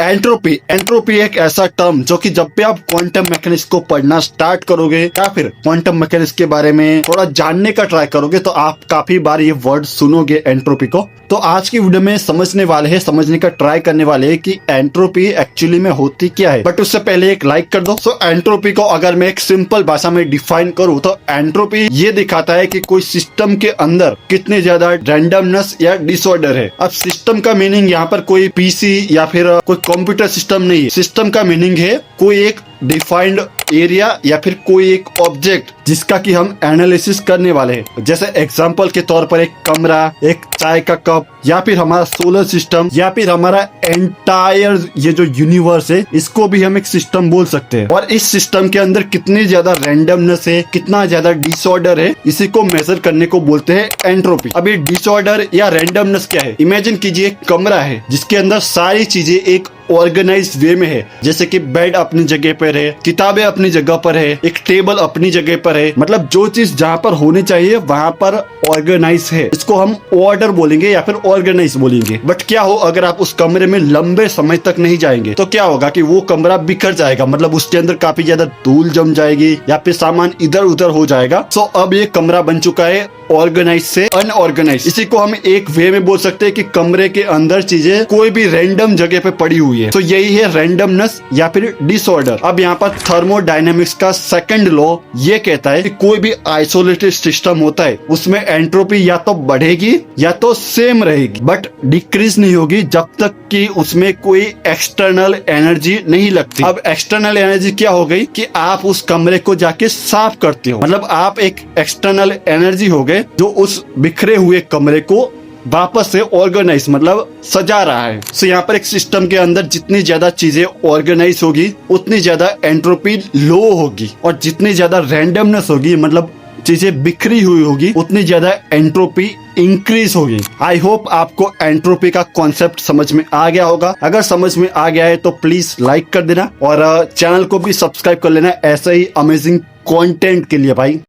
Entropy entropy एक ऐसा term जो कि जब भी आप क्वांटम मैकेनिक्स को पढ़ना स्टार्ट करोगे या फिर क्वांटम मैकेनिक्स के बारे में थोड़ा जानने का ट्राई करोगे तो आप काफी बार ये वर्ड सुनोगे एंट्रोपी को। तो आज की वीडियो में समझने का ट्राई करने वाले हैं कि एंट्रोपी एक्चुअली में होती क्या है। बट उससे पहले एक लाइक कर दो। सो एंट्रोपी को अगर मैं एक सिंपल भाषा में डिफाइन करूँ तो एंट्रोपी ये दिखाता है कि कोई सिस्टम के अंदर कितनी ज्यादा रैंडमनेस या डिसऑर्डर है। अब सिस्टम का मीनिंग यहाँ पर कोई पीसी या फिर कोई कंप्यूटर सिस्टम नहीं है। सिस्टम का मीनिंग है कोई एक डिफाइंड एरिया या फिर कोई एक ऑब्जेक्ट जिसका कि हम एनालिसिस करने वाले हैं। जैसे एग्जांपल के तौर पर एक कमरा, एक चाय का कप, या फिर हमारा सोलर सिस्टम, या फिर हमारा एंटायर ये जो यूनिवर्स है इसको भी हम एक सिस्टम बोल सकते हैं। और इस सिस्टम के अंदर कितनी ज्यादा रैंडमनेस है, कितना ज्यादा डिसऑर्डर है, इसी को मेजर करने को बोलते हैं एंट्रोपी। अब ये डिसऑर्डर या रैंडमनेस क्या है? इमेजिन कीजिए एक कमरा है जिसके अंदर सारी चीजें एक ऑर्गेनाइज वे में है। जैसे कि बेड अपनी जगह पर है, किताबें अपनी जगह पर है, एक टेबल अपनी जगह पर है, मतलब जो चीज जहाँ पर होनी चाहिए वहां पर ऑर्गेनाइज है। इसको हम ऑर्डर बोलेंगे या फिर ऑर्गेनाइज बोलेंगे। बट क्या हो अगर आप उस कमरे में लंबे समय तक नहीं जाएंगे तो क्या होगा कि वो कमरा बिखर जाएगा, मतलब उसके अंदर काफी ज्यादा धूल जम जाएगी या फिर सामान इधर उधर हो जाएगा। सो अब ये कमरा बन चुका है ऑर्गेनाइज से अनऑर्गेनाइज। इसी को हम एक वे में बोल सकते हैं कि कमरे के अंदर चीजें कोई भी रैंडम जगह पे पड़ी हुई है। तो यही है रैंडमनेस या फिर डिसऑर्डर। अब यहाँ पर थर्मोडायनेमिक्स का सेकंड लॉ ये कहता है कि कोई भी आइसोलेटेड सिस्टम होता है उसमें एंट्रोपी या तो बढ़ेगी या तो सेम रहेगी, बट डिक्रीज नहीं होगी जब तक कि उसमें कोई एक्सटर्नल एनर्जी नहीं लगती। अब एक्सटर्नल एनर्जी क्या हो गई कि आप उस कमरे को जाके साफ करते हो, मतलब आप एक एक्सटर्नल एनर्जी हो गए जो उस बिखरे हुए कमरे को वापस से ऑर्गेनाइज मतलब सजा रहा है। सो यहाँ पर एक सिस्टम के अंदर जितनी ज्यादा चीजें ऑर्गेनाइज होगी उतनी ज्यादा एंट्रोपी लो होगी, और जितनी ज्यादा रैंडमनेस होगी मतलब चीजें बिखरी हुई होगी उतनी ज्यादा एंट्रोपी इंक्रीज होगी। आई होप आपको एंट्रोपी का कॉन्सेप्ट समझ में आ गया होगा। अगर समझ में आ गया है तो प्लीज लाइक कर देना और चैनल को भी सब्सक्राइब कर लेना ऐसे ही अमेजिंग कंटेंट के लिए भाई।